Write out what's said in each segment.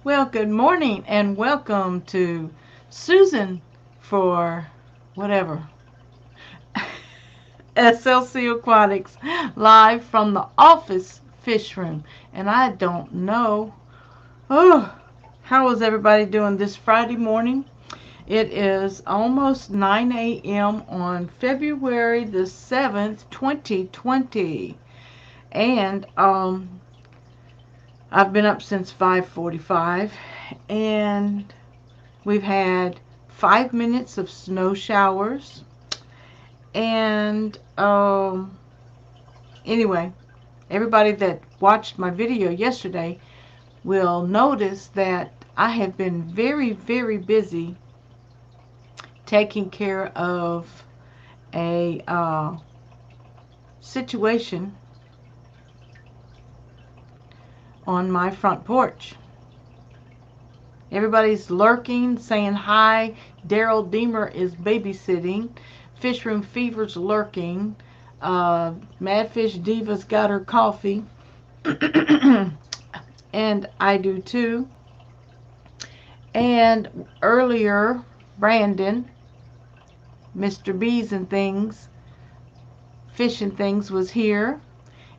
Well, good morning and welcome to Susan for whatever. SLC Aquatics live from the office fish room. And I don't know. Oh, how is everybody doing this Friday morning? It is almost 9 a.m. on February the 7th, 2020. And I've been up since 5:45 and we've had 5 minutes of snow showers. And anyway, everybody that watched my video yesterday will notice that I have been very, very busy taking care of a situation on my front porch. Everybody's lurking, saying hi. Daryl Deemer is babysitting. Fish Room Fever's lurking. Madfish Diva's got her coffee. And I do too. And earlier, Brandon, Mr. Bees and Things, Fish and Things, was here.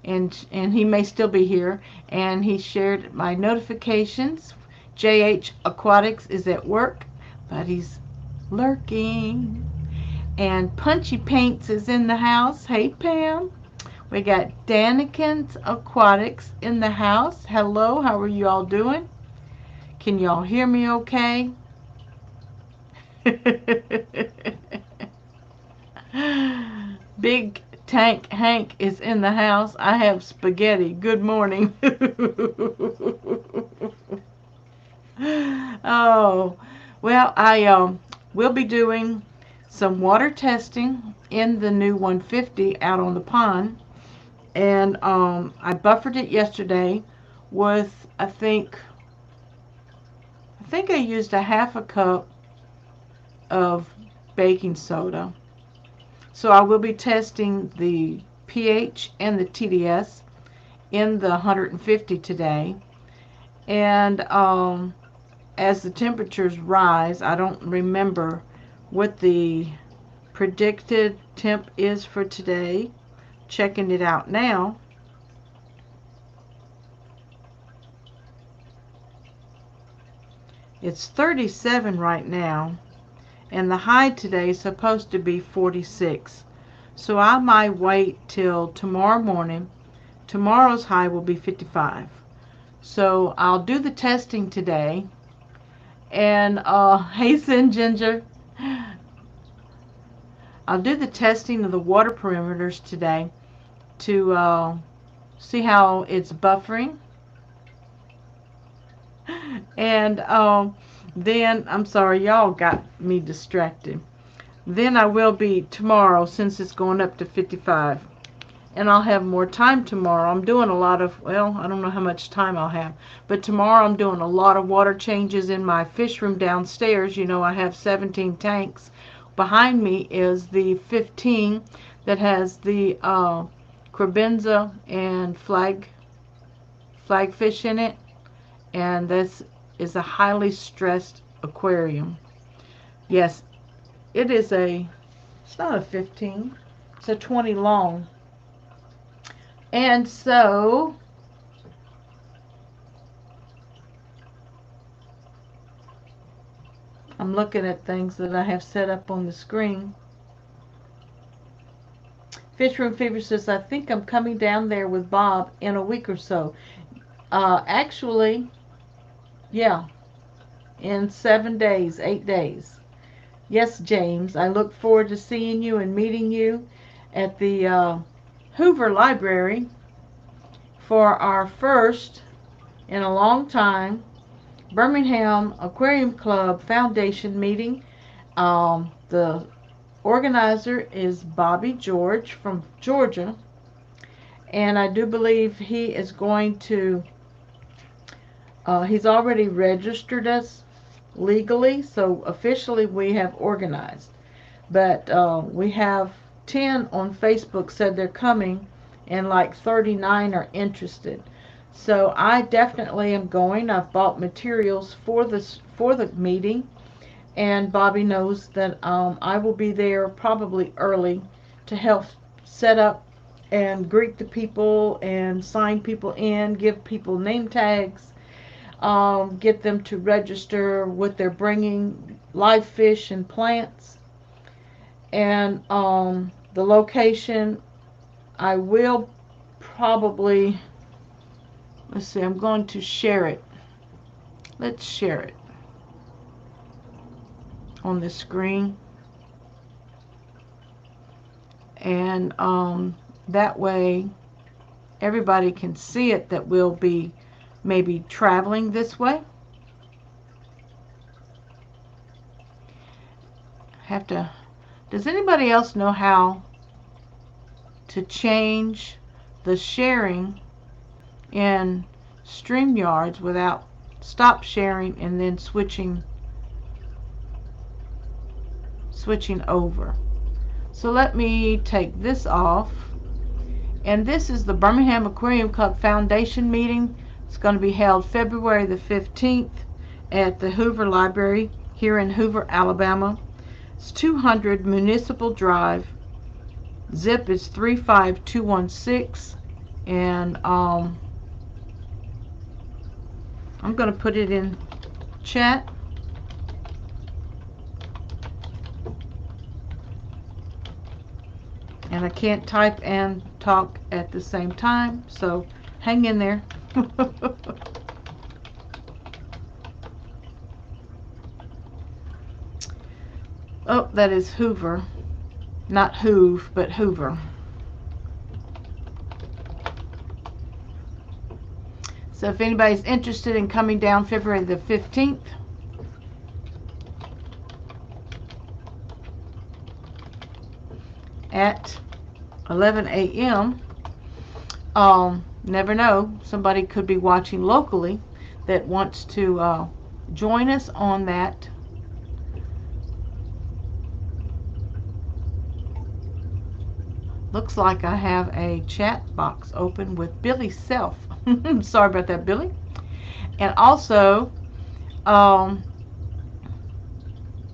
And he may still be here. And he shared my notifications. JH Aquatics is at work, but he's lurking. And Punchy Paints is in the house. Hey, Pam. We got Danikins Aquatics in the house. Hello, how are you all doing? Can y'all hear me okay? Big Tank Hank is in the house. I have spaghetti. Good morning. Oh, well, I will be doing some water testing in the new 150 out on the pond. And I buffered it yesterday with, I think I used a half a cup of baking soda. So I will be testing the pH and the TDS in the 150 today. And as the temperatures rise, I don't remember what the predicted temp is for today. Checking it out now. It's 37 right now, and the high today is supposed to be 46. So I might wait till tomorrow morning. Tomorrow's high will be 55. So I'll do the testing today. And hasten Ginger. I'll do the testing of the water perimeters today to see how it's buffering. And then, I'm sorry, y'all got me distracted. Then I will be tomorrow, since it's going up to 55. And I'll have more time tomorrow. I'm doing a lot of, well, I don't know how much time I'll have. But tomorrow I'm doing a lot of water changes in my fish room downstairs. You know, I have 17 tanks. Behind me is the 15 that has the crebenza and flagfish in it. And this is a highly stressed aquarium. Yes, it's not a 15, it's a 20 long. And so I'm looking at things that I have set up on the screen. Fish Room Fever says, I think I'm coming down there with Bob in a week or so. Actually, yeah, in 7 days, 8 days. Yes, James, I look forward to seeing you and meeting you at the Hoover Library for our first, in a long time, Birmingham Aquarium Club Foundation meeting. The organizer is Bobby George from Georgia, and I do believe he is going to, he's already registered us legally, so officially we have organized. But we have 10 on Facebook said they're coming, and like 39 are interested. So I definitely am going. I've bought materials for the meeting, and Bobby knows that I will be there probably early to help set up and greet the people and sign people in, give people name tags, get them to register what they're bringing, live fish and plants, and the location. I will probably, let's see, I'm going to share it. Let's share it on the screen. And that way everybody can see it that will be maybe traveling this way. Does anybody else know how to change the sharing in StreamYards without stop sharing and then switching over? So let me take this off. And this is the Birmingham Aquarium Club Foundation meeting. It's going to be held February the 15th at the Hoover Library here in Hoover, Alabama. It's 200 Municipal Drive. Zip is 35216. And I'm going to put it in chat. And I can't type and talk at the same time, so hang in there. Oh, that is Hoover. Not Hoove, but Hoover. So if anybody's interested in coming down February the 15th, at 11 a.m. Never know, somebody could be watching locally that wants to join us on that. Looks like I have a chat box open with Billy Self. Sorry about that, Billy. And also, I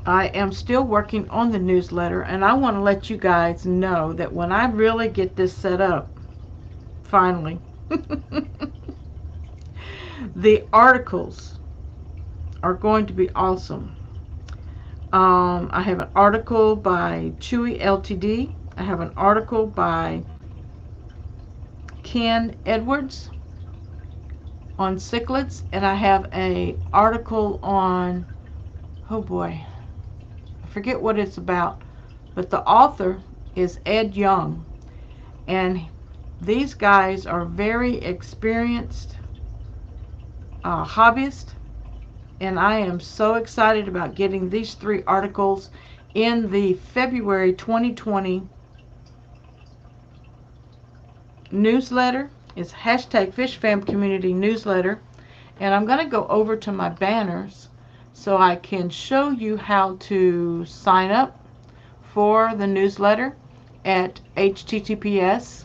am still working on the newsletter, and I want to let you guys know that when I really get this set up, finally, the articles are going to be awesome. I have an article by Chewy Ltd. I have an article by Ken Edwards on cichlids, and I have an article on, oh boy, I forget what it's about, but the author is Ed Young, and these guys are very experienced hobbyists, and I am so excited about getting these 3 articles in the February 2020 newsletter. It's hashtag FishFam Community Newsletter, and I'm going to go over to my banners so I can show you how to sign up for the newsletter at https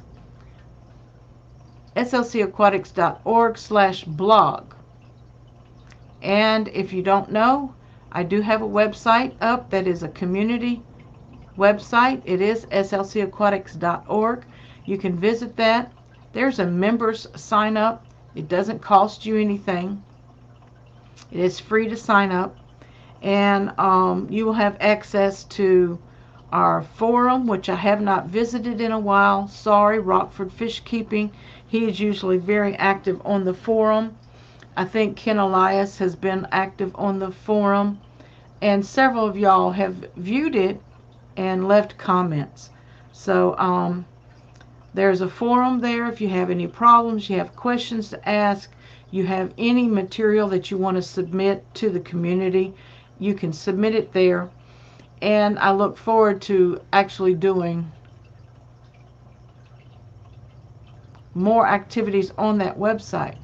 slcaquatics.org/blog. And if you don't know, I do have a website up that is a community website. It is slcaquatics.org. You can visit that. There's a members sign up. It doesn't cost you anything. It is free to sign up. And you will have access to our forum, which I have not visited in a while. Sorry, Rockford Fish Keeping. He is usually very active on the forum. I think Ken Elias has been active on the forum. And several of y'all have viewed it and left comments. So there's a forum there. If you have any problems, you have questions to ask, you have any material that you want to submit to the community, you can submit it there. And I look forward to actually doing more activities on that website.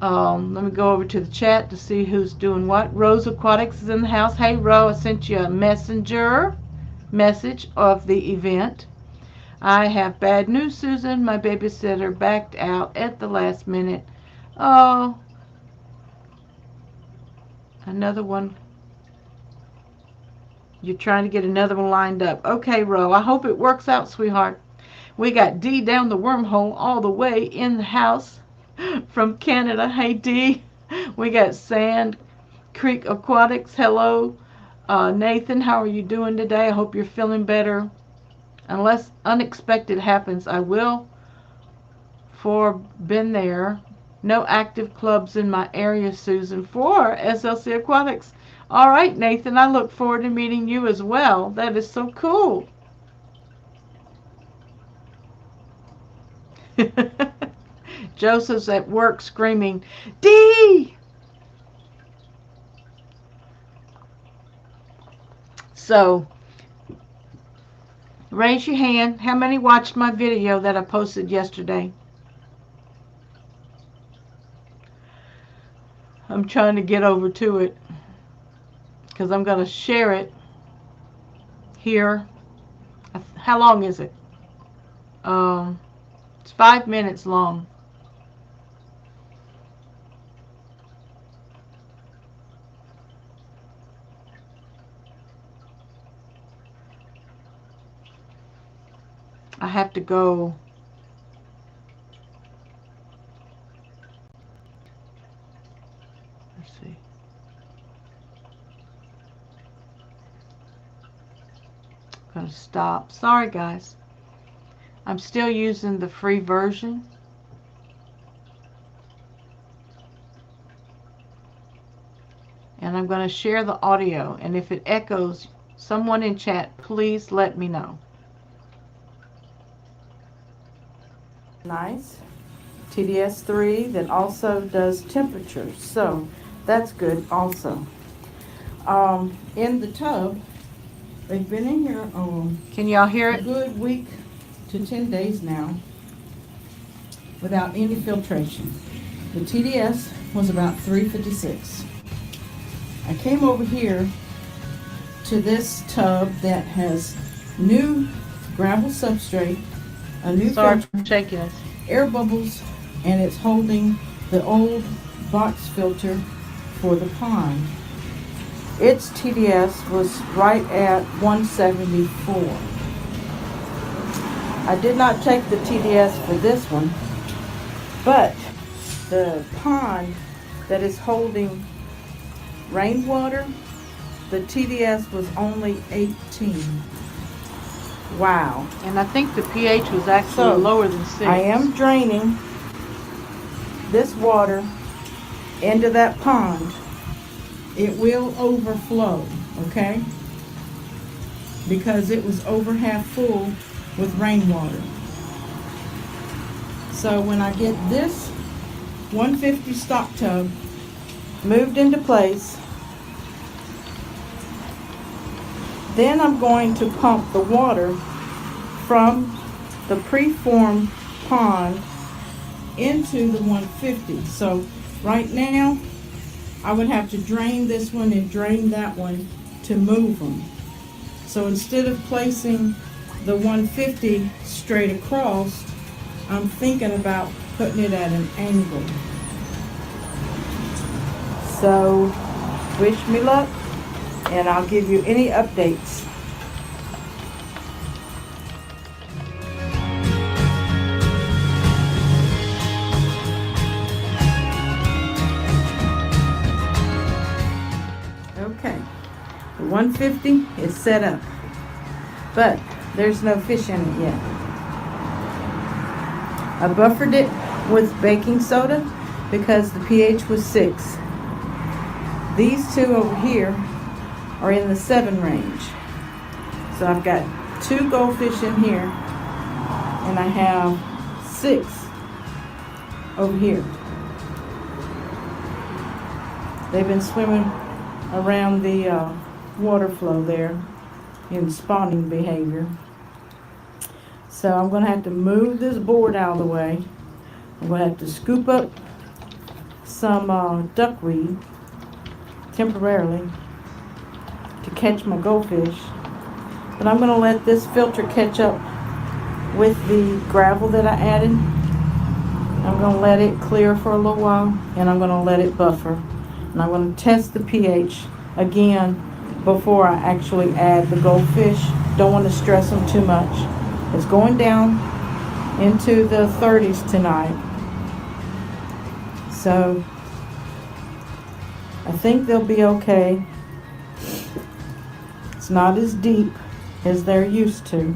Let me go over to the chat to see who's doing what. Rose Aquatics is in the house. Hey, Ro, I sent you a messenger message of the event. I have bad news, Susan. My babysitter backed out at the last minute Oh, another one. You're trying to get another one lined up. Okay, Ro, I hope it works out, sweetheart. We got Dee down the wormhole all the way in the house from Canada. Hey, Dee. We got Sand Creek Aquatics. Hello. Nathan, how are you doing today? I hope you're feeling better. Unless unexpected happens, I will. For been there. No active clubs in my area, Susan. For SLC Aquatics. All right, Nathan, I look forward to meeting you as well. That is so cool. Joseph's at work screaming, Dee! So, raise your hand. How many watched my video that I posted yesterday? I'm trying to get over to it because I'm going to share it here. How long is it? It's 5 minutes long. I have to go. Let's see. I'm going to stop. Sorry, guys. I'm still using the free version. And I'm going to share the audio. And if it echoes, someone in chat, please let me know. Nice. TDS3 that also does temperatures. So that's good also. In the tub, they've been in here can y'all hear it? A good week to 10 days now without any filtration. The TDS was about 356. I came over here to this tub that has new gravel substrate, a new filter, shaking us, air bubbles, and it's holding the old box filter for the pond. Its TDS was right at 174. I did not take the TDS for this one, but the pond that is holding rainwater, the TDS was only 18. Wow. And I think the pH was actually lower than 6. I am draining this water into that pond. It will overflow, okay? Because it was over half full with rainwater. So when I get this 150 stock tub moved into place, then I'm going to pump the water from the preformed pond into the 150. So right now, I would have to drain this one and drain that one to move them. So instead of placing the 150 straight across, I'm thinking about putting it at an angle. So wish me luck, and I'll give you any updates. Okay, the 150 is set up, but there's no fish in it yet. I buffered it with baking soda because the pH was 6. These two over here are in the 7 range. So I've got 2 goldfish in here, and I have 6 over here. They've been swimming around the water flow there in spawning behavior. So I'm going to have to move this board out of the way. I'm going to have to scoop up some duckweed temporarily to catch my goldfish. But I'm going to let this filter catch up with the gravel that I added. I'm going to let it clear for a little while, and I'm going to let it buffer. And I'm going to test the pH again before I actually add the goldfish. Don't want to stress them too much. It's going down into the 30s tonight. So I think they'll be okay. It's not as deep as they're used to.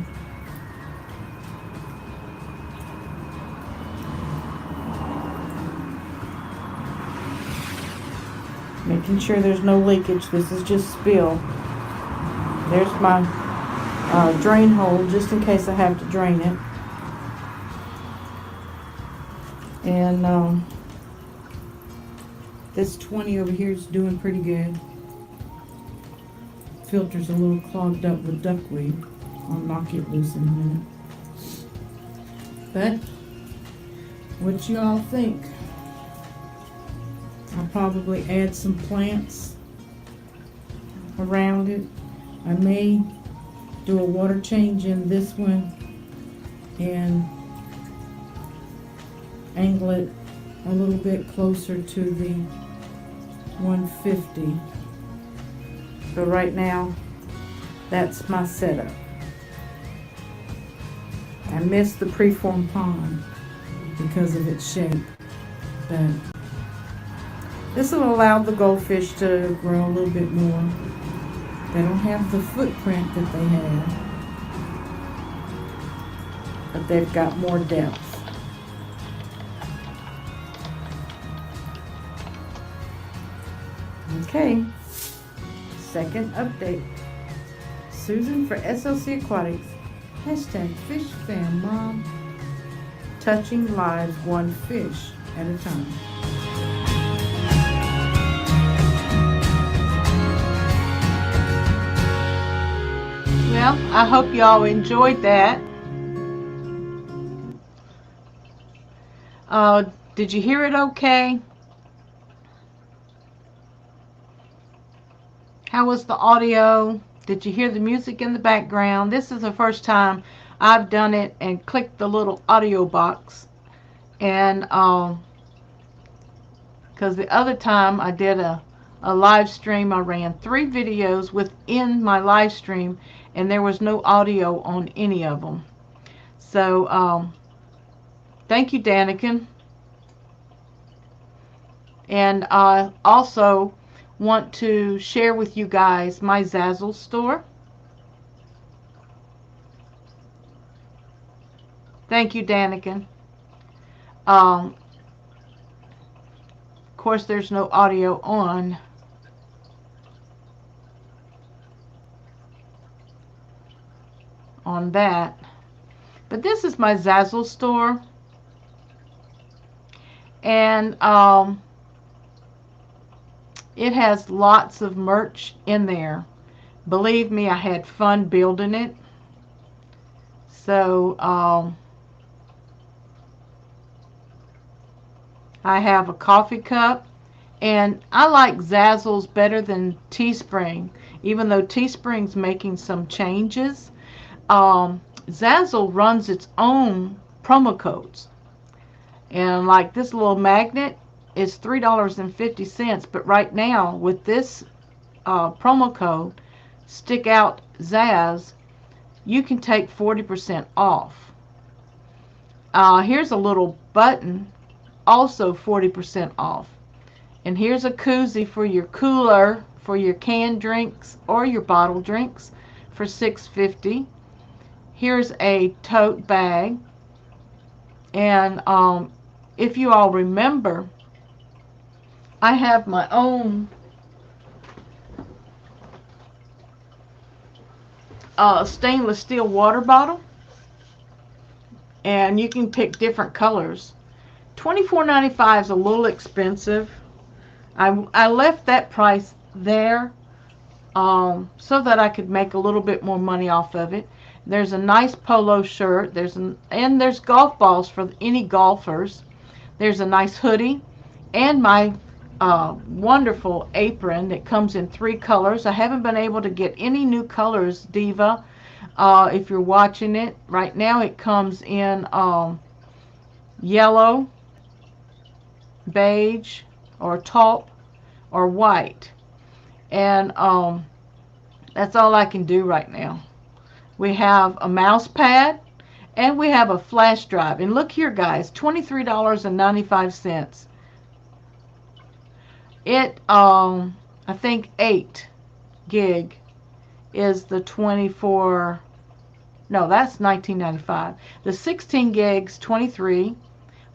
Making sure there's no leakage. This is just spill. There's my drain hole, just in case I have to drain it. And this 20 over here is doing pretty good. Filter's a little clogged up with duckweed. I'll knock it loose in a minute. But what you all think? I'll probably add some plants around it. I may do a water change in this one and angle it a little bit closer to the 150. But right now, that's my setup. I missed the preformed pond because of its shape, but this will allow the goldfish to grow a little bit more. They don't have the footprint that they had, but they've got more depth. Okay, second update. Susan for SLC Aquatics. Hashtag FishFamMom. Touching lives one fish at a time. Well, I hope y'all enjoyed that. Did you hear it okay? How was the audio? Did you hear the music in the background? This is the first time I've done it and clicked the little audio box. And because the other time I did a live stream, I ran 3 videos within my live stream, and there was no audio on any of them. So thank you, Daniken. And I also want to share with you guys my Zazzle store. Thank you, Daniken. Of course, there's no audio on. On that. But this is my Zazzle store. And it has lots of merch in there. Believe me, I had fun building it. So I have a coffee cup, and I like Zazzle's better than Teespring, even though Teespring's making some changes. Zazzle runs its own promo codes, and like this little magnet is $3.50, but right now with this promo code, Stick Out Zazz, you can take 40% off. Here's a little button, also 40% off. And here's a koozie for your cooler, for your canned drinks or your bottle drinks for $6.50. Here's a tote bag. And if you all remember, I have my own stainless steel water bottle, and you can pick different colors. $24.95 is a little expensive. I left that price there so that I could make a little bit more money off of it. There's a nice polo shirt. And there's golf balls for any golfers. There's a nice hoodie, and my wonderful apron that comes in 3 colors. I haven't been able to get any new colors, Diva. If you're watching it right now, it comes in yellow, beige, or taupe, or white. And that's all I can do right now. We have a mouse pad, and we have a flash drive. And look here, guys, $23.95. It, I think 8 gig is the 24. No, that's $19.95. The 16 gigs, 23.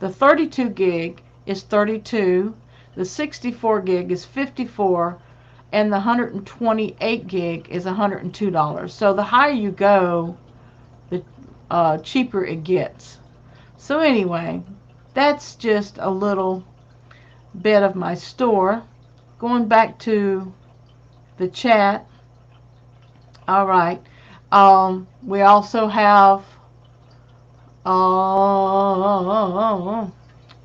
The 32 gig is 32. The 64 gig is 54. And the 128 gig is $102. So the higher you go, the cheaper it gets. So anyway, that's just a little bit of my store. Going back to the chat. All right. We also have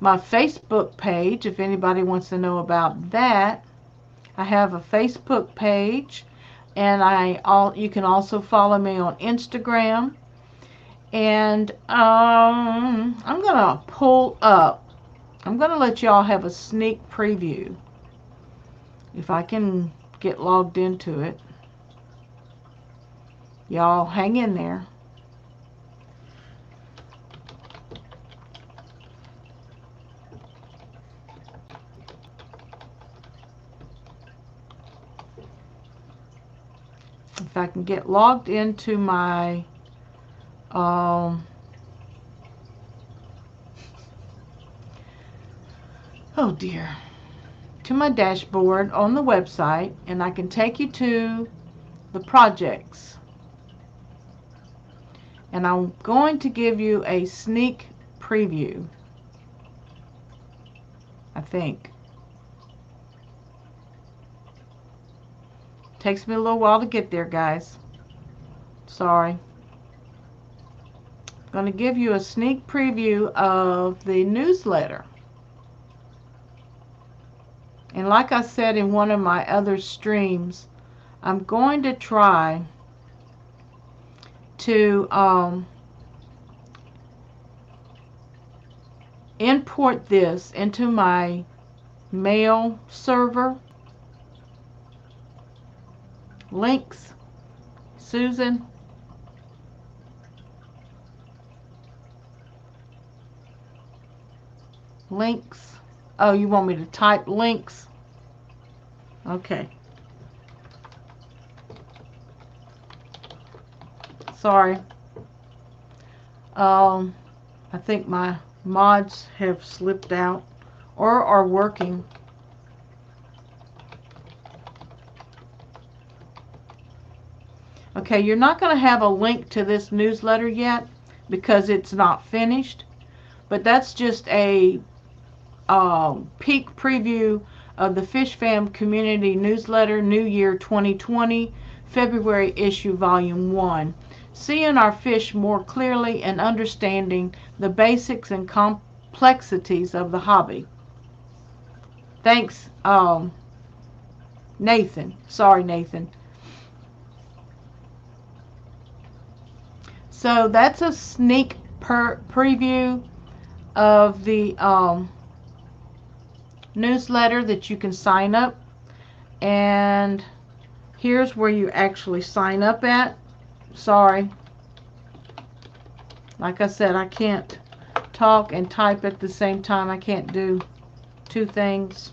my Facebook page, if anybody wants to know about that. I have a Facebook page, and you can also follow me on Instagram. And I'm gonna pull up. I'm gonna let y'all have a sneak preview if I can get logged into it. Y'all hang in there. If I can get logged into my oh dear, to my dashboard on the website, and I can take you to the projects. And I'm going to give you a sneak preview, I think. Takes me a little while to get there, guys. Sorry. I'm going to give you a sneak preview of the newsletter. And like I said in one of my other streams, I'm going to try to import this into my mail server. Links, Susan. Links. Oh, you want me to type links? Okay. Sorry. I think my mods have slipped out or are working. Okay, you're not going to have a link to this newsletter yet because it's not finished, but that's just a peek preview of the Fish Fam Community Newsletter, New Year 2020, February issue, Volume 1. Seeing our fish more clearly and understanding the basics and complexities of the hobby. Thanks, Nathan. Sorry, Nathan. So that's a sneak preview of the newsletter that you can sign up. And here's where you actually sign up at. Sorry. Like I said, I can't talk and type at the same time. I can't do two things.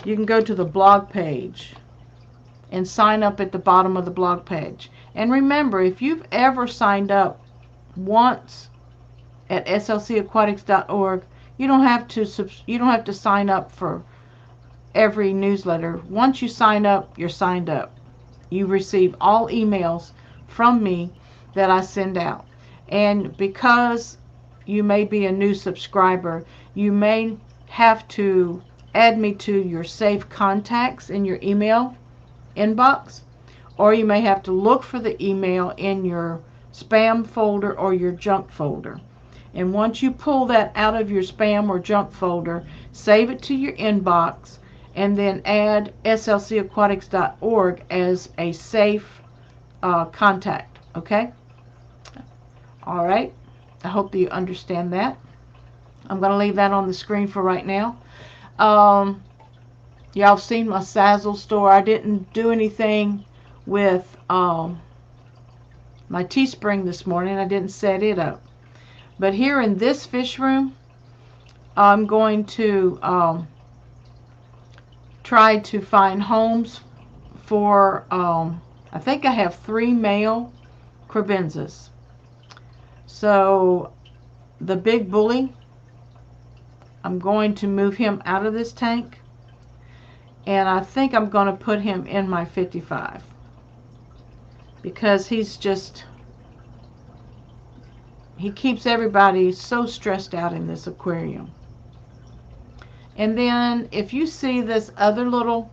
You can go to the blog page and sign up at the bottom of the blog page. And remember, if you've ever signed up once at slcaquatics.org, you don't have to sign up for every newsletter. Once you sign up, you're signed up. You receive all emails from me that I send out. And because you may be a new subscriber, you may have to add me to your saved contacts in your email inbox, or you may have to look for the email in your spam folder or your junk folder. And once you pull that out of your spam or junk folder, save it to your inbox, and then add slcaquatics.org as a safe contact. Okay? All right. I hope that you understand that. I'm going to leave that on the screen for right now. Y'all have seen my Sazzle store. I didn't do anything with my Teespring this morning. I didn't set it up. But here in this fish room, I'm going to try to find homes for, I think I have 3 male crabenzas. So the big bully, I'm going to move him out of this tank, and I think I'm going to put him in my 55 because he's just, he keeps everybody so stressed out in this aquarium. And then if you see this other little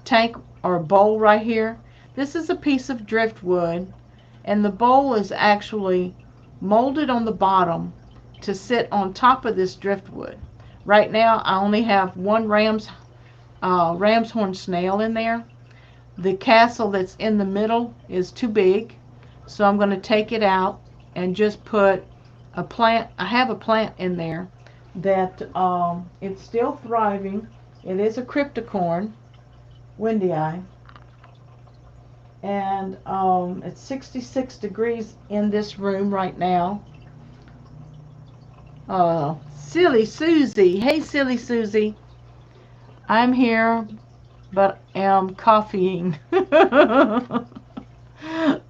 tank or bowl right here, this is a piece of driftwood, and the bowl is actually molded on the bottom to sit on top of this driftwood. Right now I only have one ram's horn snail in there. The castle that's in the middle is too big, so I'm going to take it out and just put a plant. I have a plant in there that it's still thriving. It is a cryptocorn, windy eye, and it's 66 degrees in this room right now. Silly Susie, hey Silly Susie, I'm here but am coffeeing.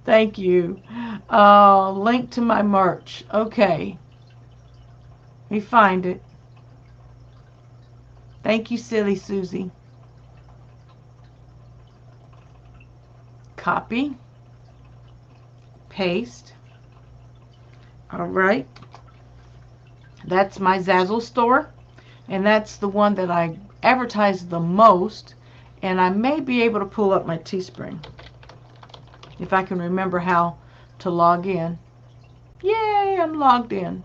Thank you. Link to my merch. Okay, let me find it. Thank you, Silly Susie. Copy, paste. All right, that's my Zazzle store, and that's the one that I advertise the most. And I may be able to pull up my Teespring if I can remember how to log in. Yay, I'm logged in.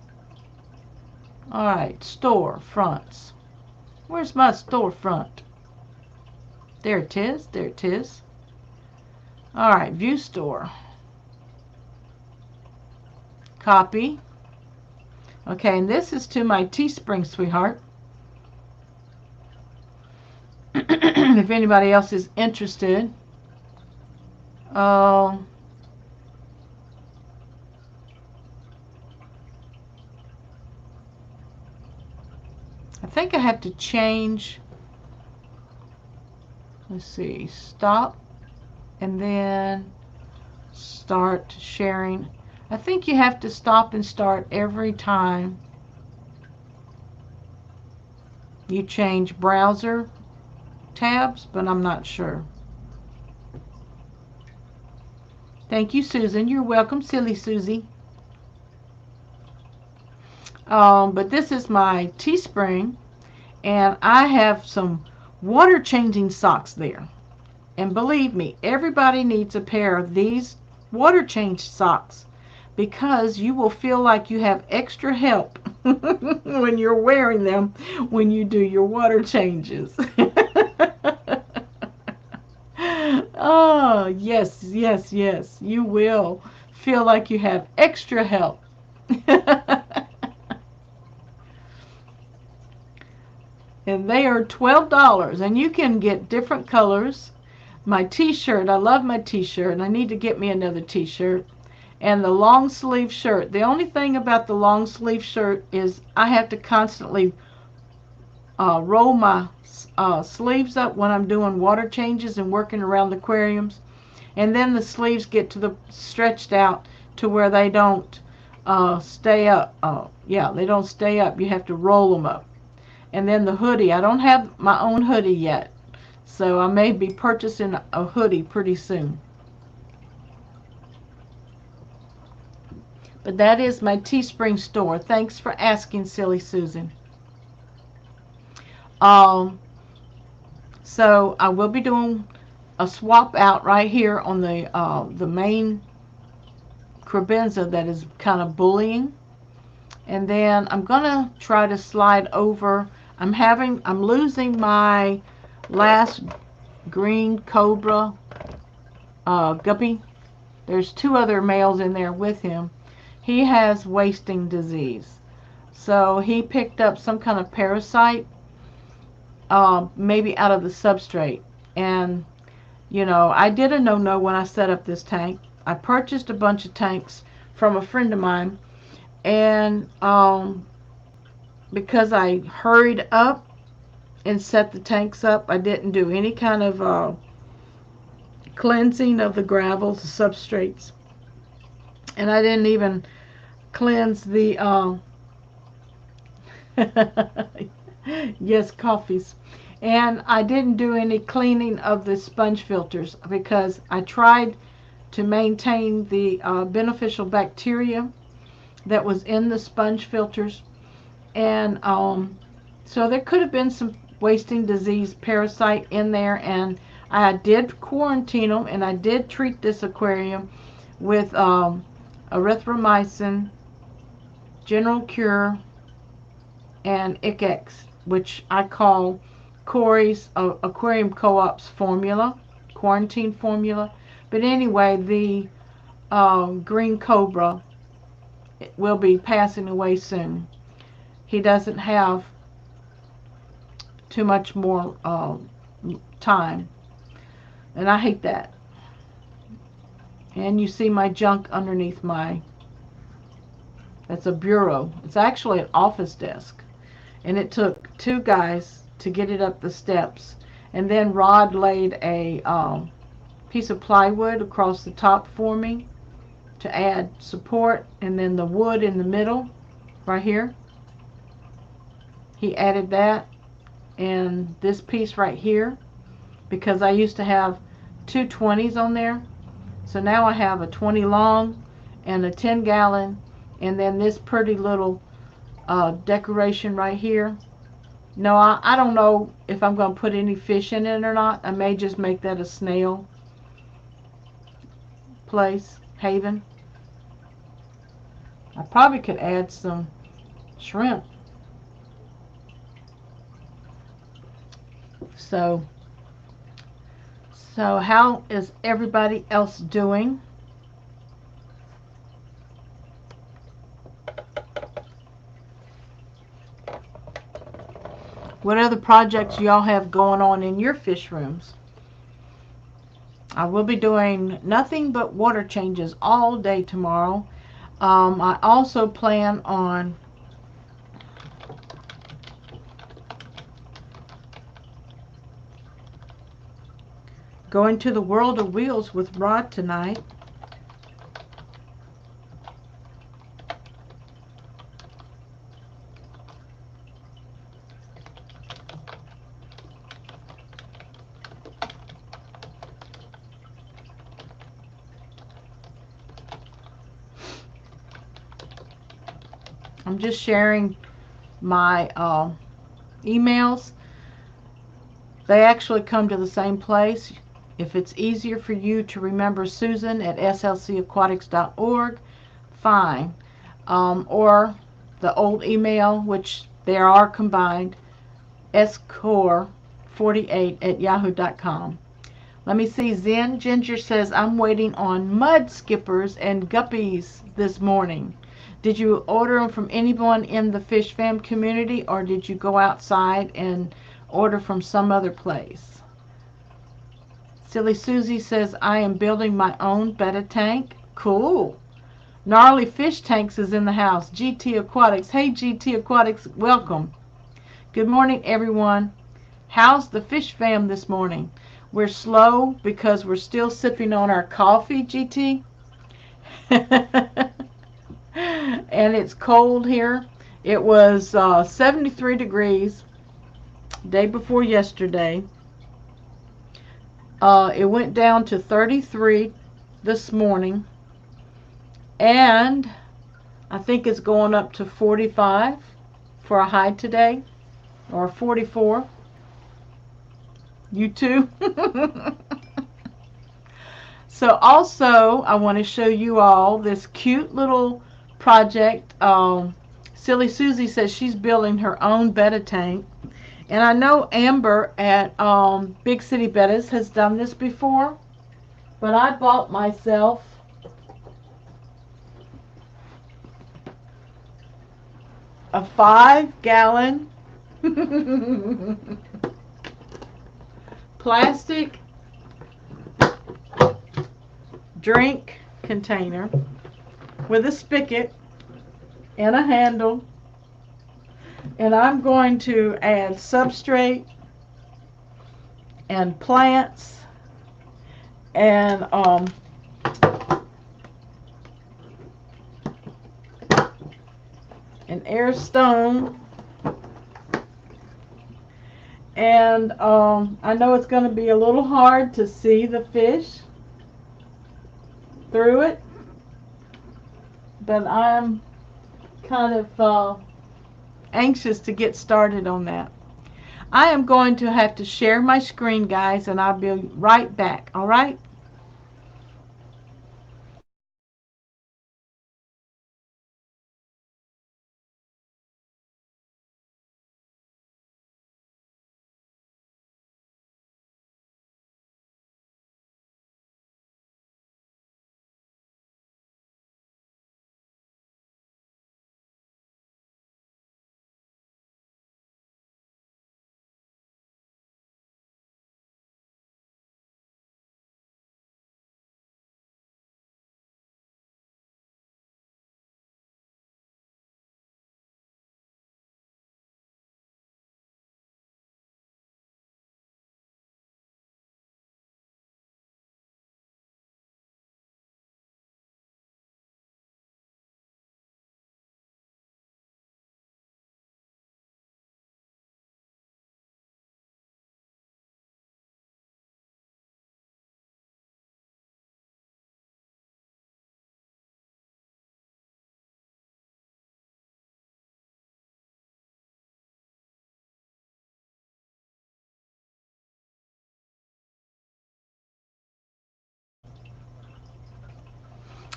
Alright, store fronts. Where's my storefront? There it is. There it is. Alright, view store. Copy. Okay, and this is to my Teespring, sweetheart. If anybody else is interested. I think I have to change. Let's see, stop and then start sharing. I think you have to stop and start every time you change browser tabs, but I'm not sure. Thank you, Susan. You're welcome, Silly Susie. But this is my Teespring, and I have some water changing socks there. And believe me, everybody needs a pair of these water change socks because you will feel like you have extra help when you're wearing them when you do your water changes. Oh, yes, yes, yes. You will feel like you have extra help. And they are $12, and you can get different colors. My t-shirt, I love my t-shirt, and I need to get me another t-shirt. And the long sleeve shirt. The only thing about the long sleeve shirt is I have to constantly roll my sleeves up when I'm doing water changes and working around the aquariums, and then the sleeves get to the stretched out to where they don't stay up. Yeah, they don't stay up. You have to roll them up. And then the hoodie, I don't have my own hoodie yet, so I may be purchasing a hoodie pretty soon. But that is my Teespring store. Thanks for asking, Silly Susan. So I will be doing a swap out right here on the main crebenza that is kind of bullying, and then I'm gonna try to slide over. I'm losing my last green cobra guppy. There's 2 other males in there with him. He has wasting disease, So he picked up some kind of parasite, maybe out of the substrate. And, you know, I did a no-no when I set up this tank. I purchased a bunch of tanks from a friend of mine. And because I hurried up and set the tanks up, I didn't do any kind of cleansing of the gravels, the substrates. And I didn't even cleanse the yes, coffees. And I didn't do any cleaning of the sponge filters because I tried to maintain the beneficial bacteria that was in the sponge filters. And so there could have been some wasting disease parasite in there. And I did quarantine them, and I did treat this aquarium with erythromycin, General Cure, and ICX, which I call Corey's Aquarium Co-op's formula, quarantine formula. But anyway, the green cobra will be passing away soon. He doesn't have too much more time, and I hate that. And you see my junk underneath that's a bureau. It's actually an office desk. And it took 2 guys to get it up the steps. And then Rod laid a piece of plywood across the top for me to add support. And then the wood in the middle, right here, he added that. And this piece right here, because I used to have 2 20s on there. So now I have a 20 long and a 10 gallon. And then this pretty little decoration right here. No, I don't know if I'm going to put any fish in it or not. I may just make that a snail place, haven. I probably could add some shrimp. So how is everybody else doing? What other projects y'all have going on in your fish rooms? I will be doing nothing but water changes all day tomorrow. I also plan on going to the World of Wheels with Rod tonight. I'm just sharing my emails. They actually come to the same place. If it's easier for you to remember Susan at slcaquatics.org, fine. Or the old email, which they are combined, score48@yahoo.com. Let me see. Zen Ginger says, I'm waiting on mud skippers and guppies this morning. Did you order them from anyone in the Fish Fam community, or did you go outside and order from some other place? Silly Susie says, I am building my own betta tank. Cool. Gnarly Fish Tanks is in the house. GT Aquatics. Hey, GT Aquatics, welcome. Good morning, everyone. How's the Fish Fam this morning? We're slow because we're still sipping on our coffee, GT. And it's cold here. It was 73 degrees day before yesterday. It went down to 33 this morning, and I think it's going up to 45 for a high today, or 44. You too? So also I want to show you all this cute little project. Silly Susie says she's building her own betta tank, and I know Amber at Big City Bettas has done this before, but I bought myself a 5-gallon plastic drink container with a spigot and a handle, and I'm going to add substrate and plants and an air stone, and I know it's going to be a little hard to see the fish through it, but I'm kind of anxious to get started on that. I am going to have to share my screen, guys, and I'll be right back, all right?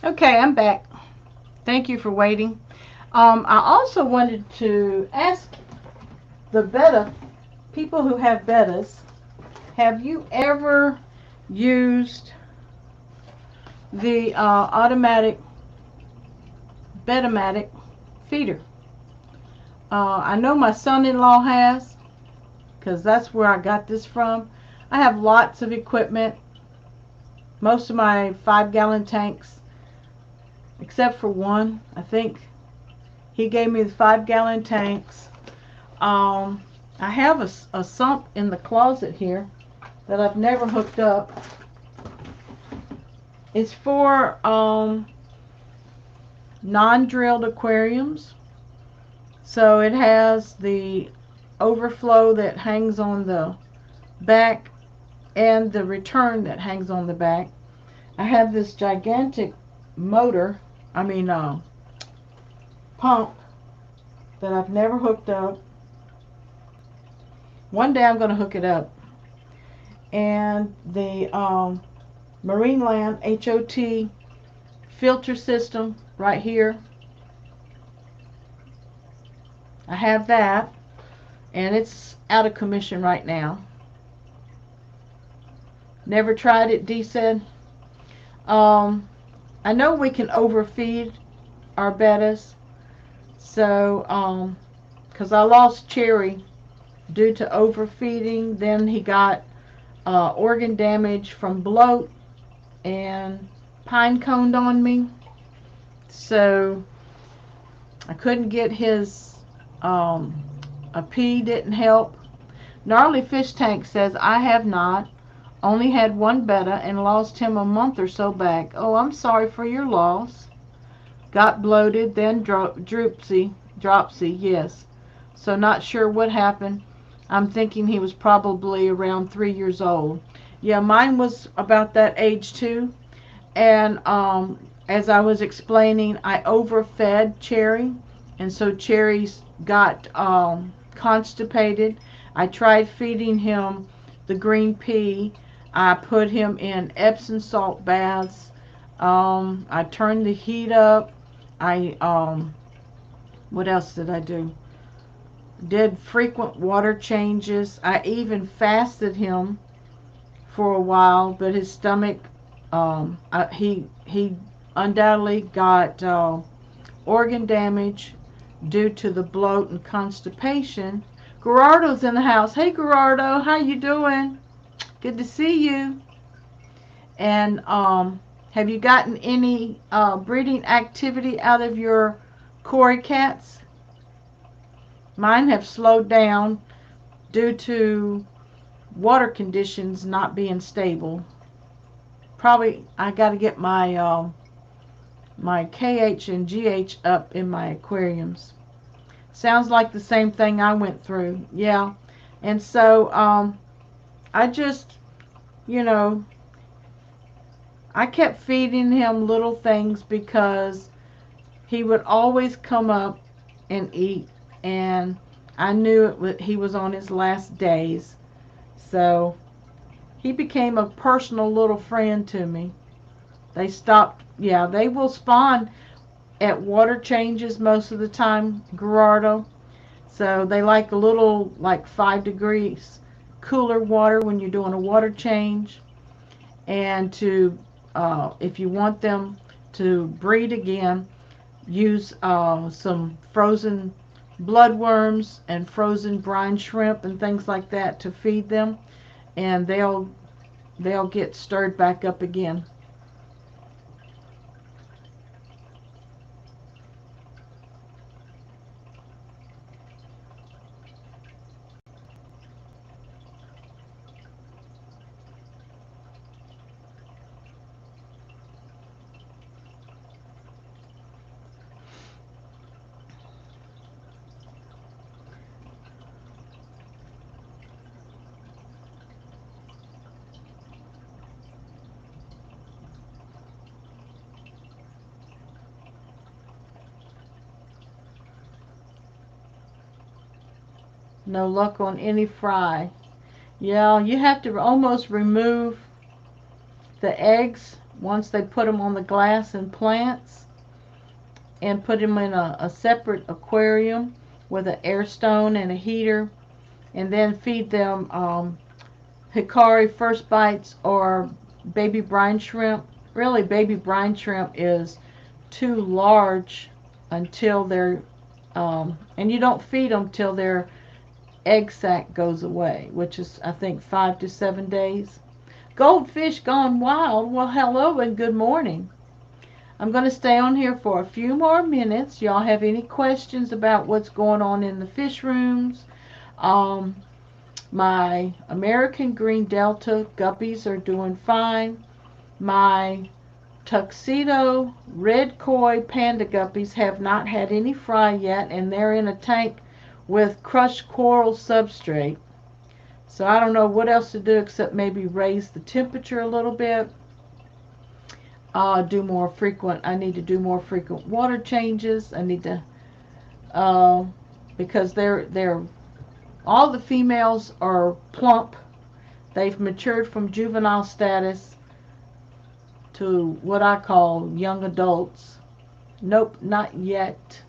Okay, I'm back. Thank you for waiting. I also wanted to ask the betta, people who have bettas, have you ever used the automatic Betamatic feeder? I know my son-in-law has, because that's where I got this from. I have lots of equipment. Most of my 5-gallon tanks, except for one, I think he gave me the 5-gallon tanks. I have a sump in the closet here that I've never hooked up. It's for non-drilled aquariums. So it has the overflow that hangs on the back and the return that hangs on the back. I have this gigantic motor, pump that I've never hooked up. One day I'm going to hook it up. And the Marineland HOT filter system right here. I have that, and it's out of commission right now. Never tried it, Dee said. I know we can overfeed our bettas, so because I lost Cherry due to overfeeding. Then he got organ damage from bloat and pine coned on me, so I couldn't get his a pee didn't help. Gnarly Fish Tank says, I have not. Only had one betta and lost him a month or so back. Oh, I'm sorry for your loss. Got bloated, then dropsy, yes. So not sure what happened. I'm thinking he was probably around 3 years old. Yeah, mine was about that age too. And as I was explaining, I overfed Cherry, and so Cherry's got constipated. I tried feeding him the green pea. I put him in Epsom salt baths. I turned the heat up. What else did I do? Did frequent water changes. I even fasted him for a while, but his stomach, he undoubtedly got organ damage due to the bloat and constipation. Gerardo's in the house. Hey Gerardo, how you doing? Good to see you. And have you gotten any breeding activity out of your Cory cats? Mine have slowed down due to water conditions not being stable. Probably I got to get my KH and GH up in my aquariums. Sounds like the same thing I went through. Yeah. And so I just, you know, I kept feeding him little things because he would always come up and eat, and I knew he was on his last days. So he became a personal little friend to me. They stopped, yeah, they will spawn at water changes most of the time, Gerardo. So they like a little, like 5 degrees cooler water when you're doing a water change. And to, if you want them to breed again, use some frozen bloodworms and frozen brine shrimp and things like that to feed them, and they'll get stirred back up again. No luck on any fry. Yeah, you have to almost remove the eggs once they put them on the glass and plants, and put them in a separate aquarium with an air stone and a heater, and then feed them Hikari first bites or baby brine shrimp. Really, baby brine shrimp is too large until they're, and you don't feed them till their egg sac goes away, which is, I think, 5 to 7 days. Goldfish gone wild. Well, hello and good morning. I'm going to stay on here for a few more minutes. Y'all have any questions about what's going on in the fish rooms? My American Green Delta guppies are doing fine. My tuxedo red koi panda guppies have not had any fry yet, and they're in a tank with crushed coral substrate. So I don't know what else to do except maybe raise the temperature a little bit. I need to do more frequent water changes. I need to, because they're all the females are plump. They've matured from juvenile status to what I call young adults. Nope, not yet.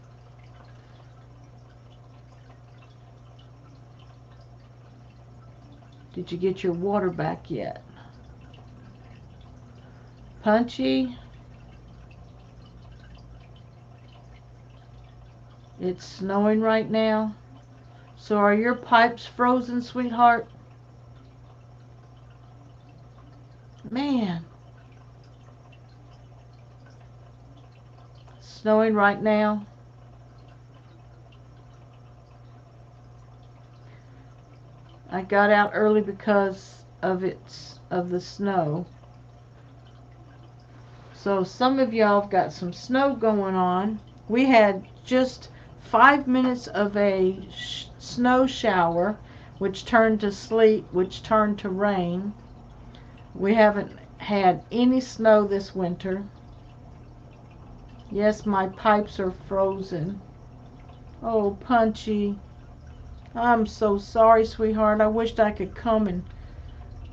Did you get your water back yet? Punchy. It's snowing right now. So are your pipes frozen, sweetheart? Man. Snowing right now. I got out early because of the snow. So some of y'all have got some snow going on. We had just 5 minutes of a snow shower, which turned to sleet, which turned to rain. We haven't had any snow this winter. Yes, my pipes are frozen. Oh, Punchy. I'm so sorry, sweetheart. I wished I could come and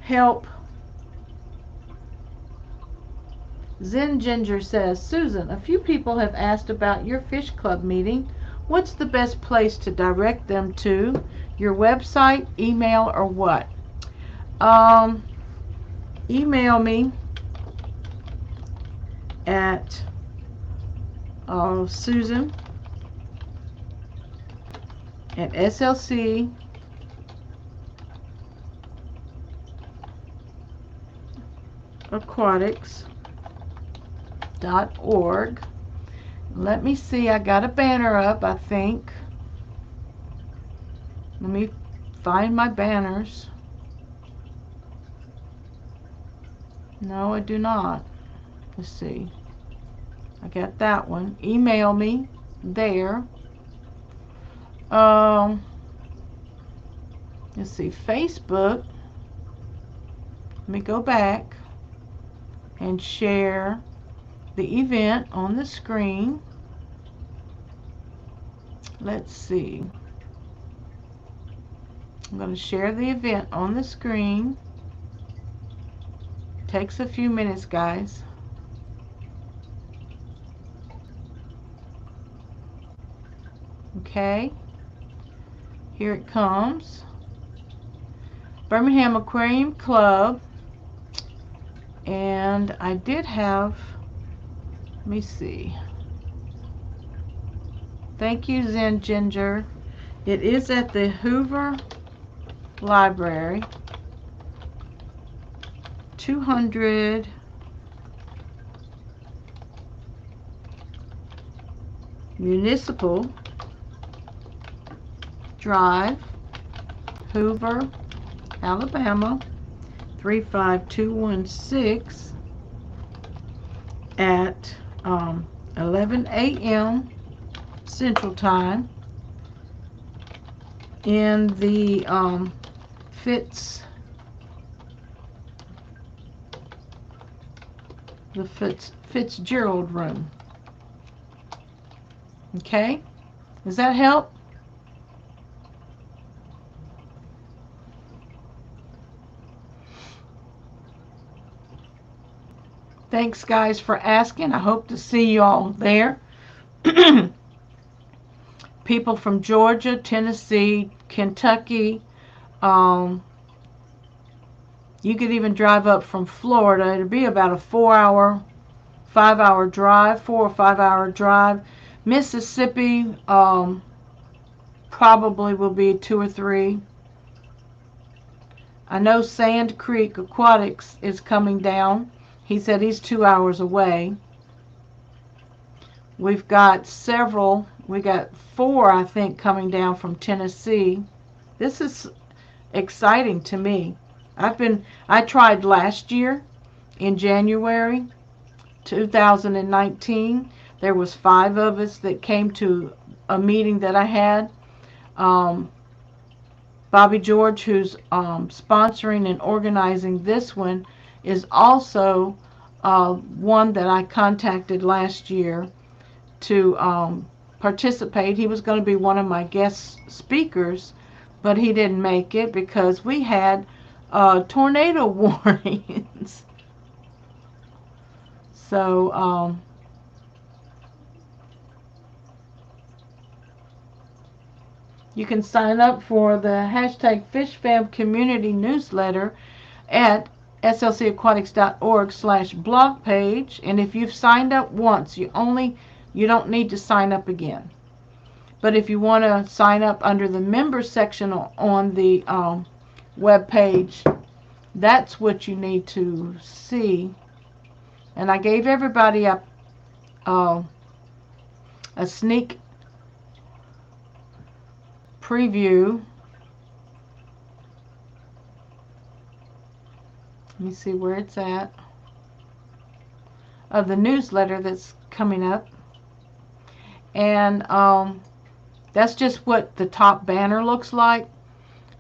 help. Zen Ginger says, Susan, a few people have asked about your fish club meeting. What's the best place to direct them to? Your website, email, or what? Email me at Susan at SLC Aquatics.org. Let me see, I got a banner up, I think. Let me find my banners. No, I do not. Let's see. I got that one. Email me there. Let's see, Facebook. Let me go back and share the event on the screen. Let's see. I'm going to share the event on the screen. Takes a few minutes, guys. Okay. Here it comes. Birmingham Aquarium Club. And I did have, let me see. Thank you, Zen Ginger. It is at the Hoover Library. 200 Municipal Drive, Hoover, Alabama 35216 at 11 a.m. Central Time in the Fitzgerald room. Okay? Does that help? Thanks, guys, for asking. I hope to see you all there. People from Georgia, Tennessee, Kentucky. You could even drive up from Florida. It'll be about a 4 or 5 hour drive. Mississippi probably will be 2 or 3. I know Sand Creek Aquatics is coming down. He said he's 2 hours away. We've got several. We got 4, I think, coming down from Tennessee. This is exciting to me. I tried last year in January 2019. There was 5 of us that came to a meeting that I had. Bobby George, who's sponsoring and organizing this one, is also one that I contacted last year to participate. He was going to be one of my guest speakers, but he didn't make it because we had tornado warnings. So you can sign up for the #FishFam community newsletter at slcaquatics.org/blog page. And if you've signed up once, you don't need to sign up again. But if you want to sign up under the members section on the web page, that's what you need to see. And I gave everybody a sneak preview. Let me see where it's at, of the newsletter that's coming up. And that's just what the top banner looks like.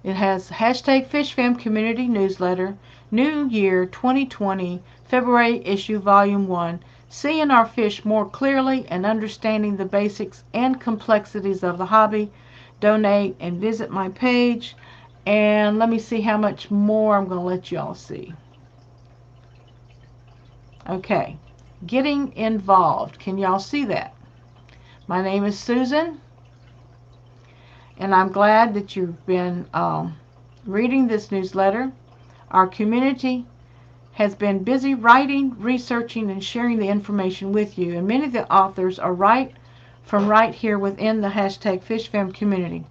It has #FishFam community newsletter, New Year 2020, February issue, Volume 1, seeing our fish more clearly and understanding the basics and complexities of the hobby. Donate and visit my page. And let me see how much more I'm going to let you all see. Okay, getting involved. Can y'all see that? My name is Susan, and I'm glad that you've been reading this newsletter. Our community has been busy writing, researching, and sharing the information with you, and many of the authors are right here within the #FishFam community.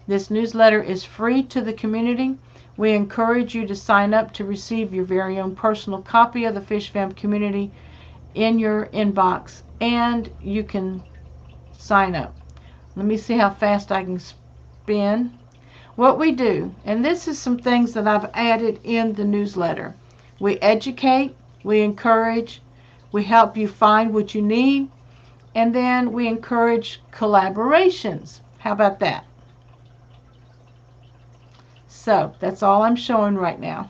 This newsletter is free to the community. We encourage you to sign up to receive your very own personal copy of the Fish Fam Community in your inbox, and you can sign up. Let me see how fast I can spin. What we do, and this is some things that I've added in the newsletter. We educate, we encourage, we help you find what you need, and then we encourage collaborations. How about that? So that's all I'm showing right now.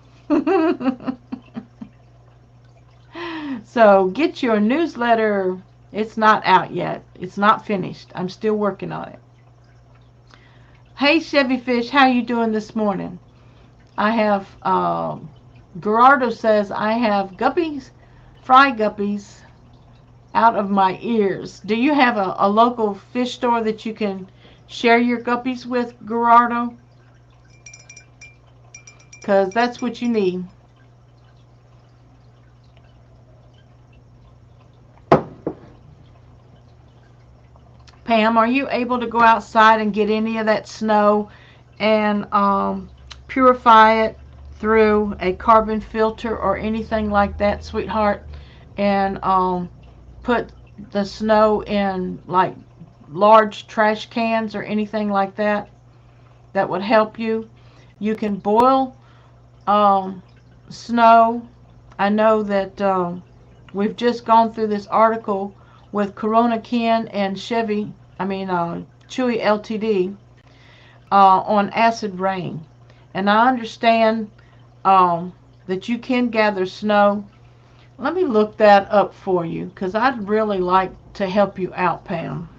So get your newsletter. It's not out yet. It's not finished. I'm still working on it. Hey Chevy Fish, how you doing this morning? I have, Gerardo says, I have guppies, fry guppies out of my ears. Do you have a local fish store that you can share your guppies with, Gerardo? Because that's what you need. Pam, are you able to go outside and get any of that snow and purify it through a carbon filter or anything like that, sweetheart? And put the snow in like large trash cans or anything like that? That would help you. You can boil snow. I know that we've just gone through this article with Corona Ken and Chewy Ltd. On acid rain. And I understand that you can gather snow. Let me look that up for you, because I'd really like to help you out, Pam.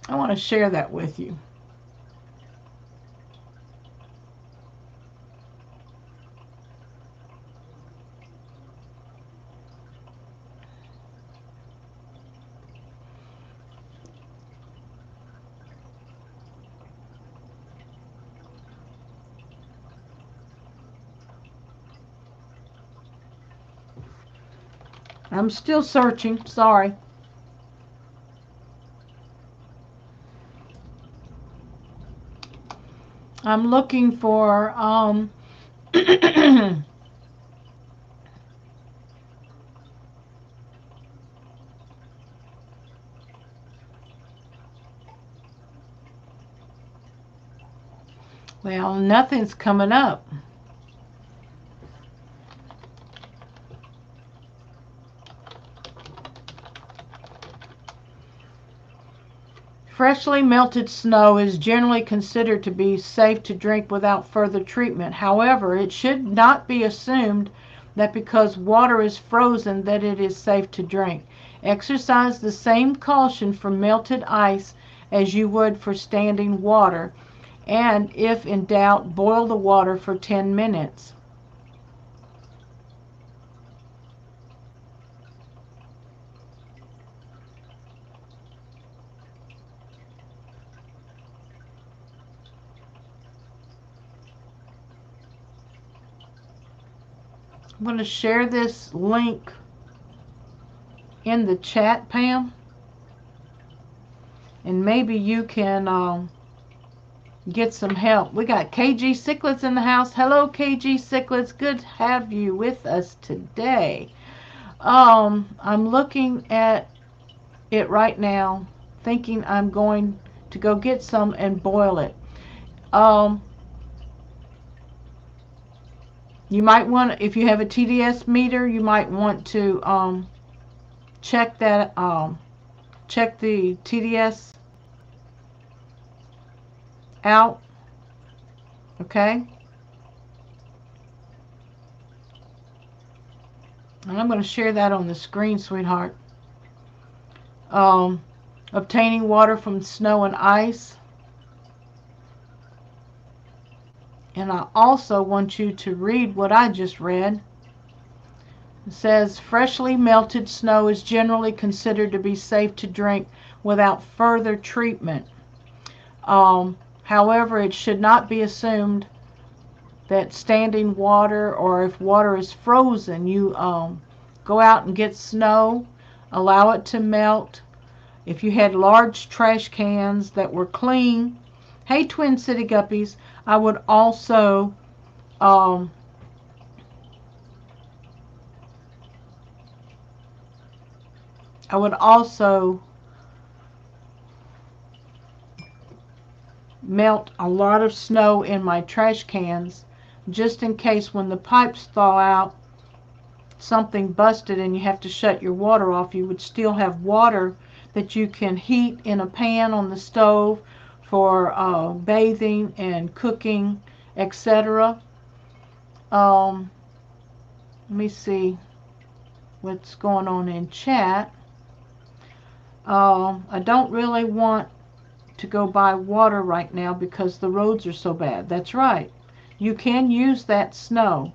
I want to share that with you. I'm still searching, sorry. I'm looking for well, nothing's coming up. Freshly melted snow is generally considered to be safe to drink without further treatment. However, it should not be assumed that because water is frozen that it is safe to drink. Exercise the same caution for melted ice as you would for standing water, and if in doubt, boil the water for 10 minutes. I'm going to share this link in the chat, Pam, and maybe you can get some help. We got KG Cichlids in the house. Hello, KG Cichlids. Good to have you with us today. I'm looking at it right now, thinking I'm going to go get some and boil it. You might want, if you have a TDS meter, you might want to check that, check the TDS out. Okay? And I'm going to share that on the screen, sweetheart. Obtaining water from snow and ice. And I also want you to read what I just read. It says, freshly melted snow is generally considered to be safe to drink without further treatment. However, it should not be assumed that standing water, or if water is frozen, you go out and get snow, allow it to melt. If you had large trash cans that were clean, hey Twin City Guppies, I would also um, melt a lot of snow in my trash cans, just in case when the pipes thaw out, something busted and you have to shut your water off, you would still have water that you can heat in a pan on the stove for bathing and cooking, etc. Let me see what's going on in chat. I don't really want to go buy water right now because the roads are so bad. That's right. You can use that snow.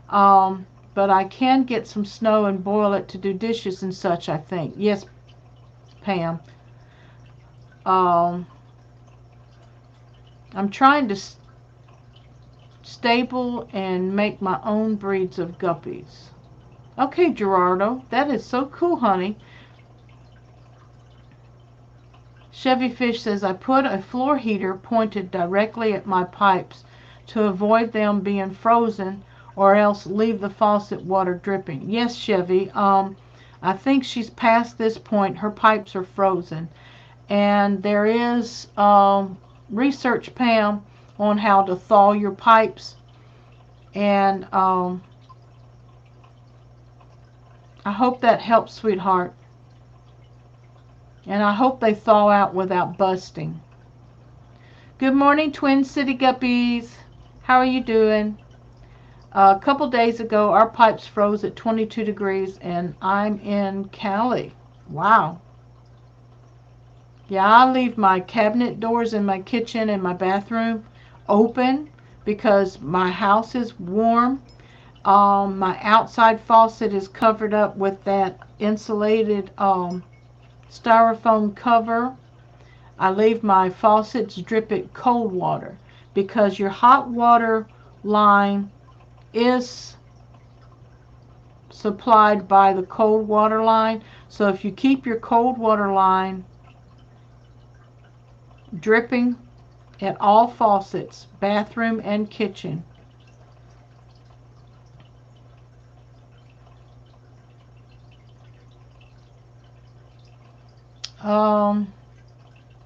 But I can get some snow and boil it to do dishes and such, I think. Yes, Pam. I'm trying to stable and make my own breeds of guppies. Okay, Gerardo, that is so cool, honey. Chevy Fish says, I put a floor heater pointed directly at my pipes to avoid them being frozen, or else leave the faucet water dripping. Yes, Chevy, I think she's past this point. Her pipes are frozen. And there is research, Pam, on how to thaw your pipes. And I hope that helps, sweetheart. And I hope they thaw out without busting. Good morning, Twin City Guppies. How are you doing? A couple days ago, our pipes froze at 22 degrees, and I'm in Cali. Wow. Yeah, I leave my cabinet doors in my kitchen and my bathroom open because my house is warm. My outside faucet is covered up with that insulated styrofoam cover. I leave my faucets dripping cold water because your hot water line is supplied by the cold water line. So if you keep your cold water line dripping at all faucets, bathroom and kitchen,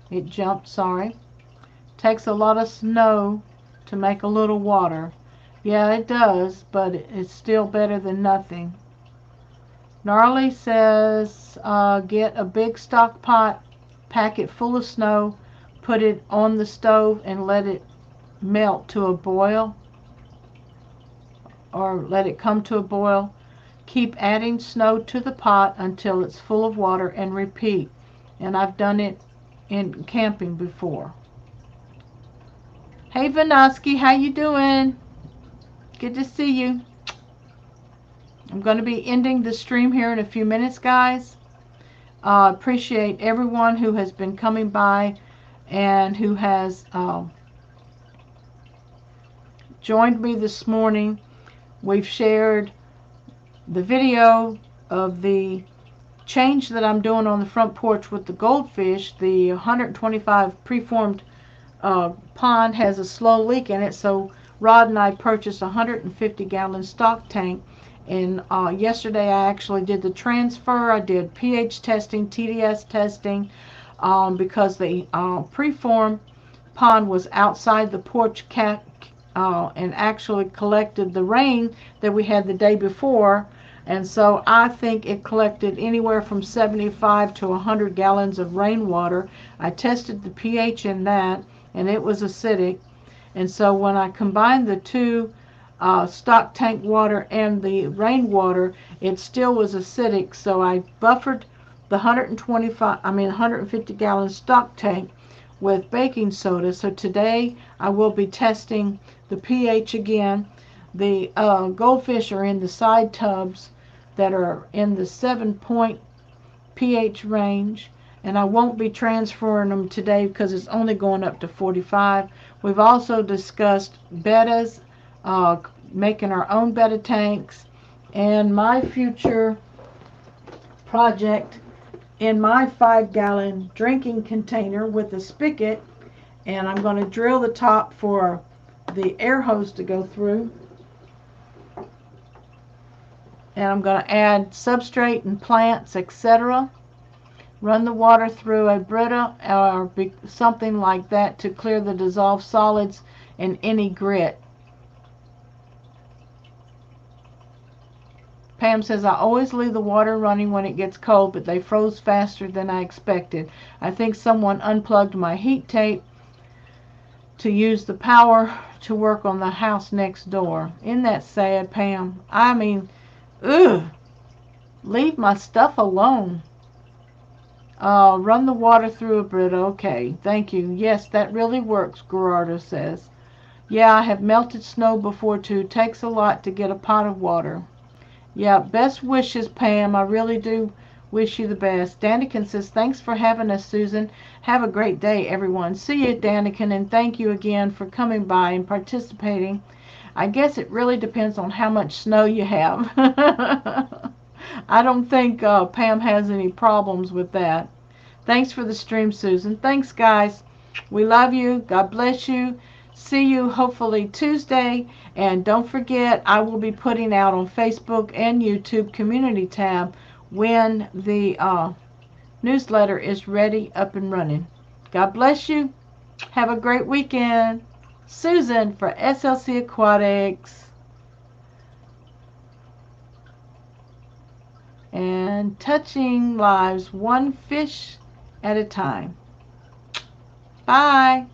it jumped, sorry. Takes a lot of snow to make a little water. Yeah, it does, but it's still better than nothing. Gnarly says, get a big stock pot, pack it full of snow, put it on the stove, and let it melt to a boil, or let it come to a boil. Keep adding snow to the pot until it's full of water, and repeat. And I've done it in camping before. Hey Vanoski, how you doing? Good to see you. I'm going to be ending the stream here in a few minutes, guys. Appreciate everyone who has been coming by and who has joined me this morning. We've shared the video of the change that I'm doing on the front porch with the goldfish. The 125 preformed pond has a slow leak in it, so Rod and I purchased a 150-gallon stock tank, and yesterday I actually did the transfer. I did pH testing, TDS testing, because the preformed pond was outside the porch and actually collected the rain that we had the day before, and so I think it collected anywhere from 75 to 100 gallons of rainwater. I tested the pH in that, and it was acidic. And so when I combined the two stock tank water and the rainwater, it still was acidic. So I buffered the 150-gallon stock tank with baking soda. So today I will be testing the pH again. The goldfish are in the side tubs that are in the 7-point pH range, and I won't be transferring them today because it's only going up to 45. We've also discussed bettas making our own betta tanks, and my future project in my 5-gallon drinking container with a spigot, and I'm going to drill the top for the air hose to go through, and I'm going to add substrate and plants, etc. Run the water through a Brita or something like that to clear the dissolved solids and any grit. Pam says, I always leave the water running when it gets cold, but they froze faster than I expected. I think someone unplugged my heat tape to use the power to work on the house next door. Isn't that sad, Pam? I mean, ugh, leave my stuff alone. Run the water through a Brita. Okay, thank you. Yes, that really works, Gerardo says. Yeah, I have melted snow before too. Takes a lot to get a pot of water. Yeah, best wishes, Pam. I really do wish you the best. Daniken says, thanks for having us, Susan. Have a great day, everyone. See you, Daniken, and thank you again for coming by and participating. I guess it really depends on how much snow you have. I don't think Pam has any problems with that. Thanks for the stream, Susan. Thanks, guys. We love you. God bless you. See you hopefully Tuesday. And don't forget, I will be putting out on Facebook and YouTube community tab when the newsletter is ready, up and running. God bless you. Have a great weekend. Susan for SLC Aquatics. And touching lives one fish at a time. Bye.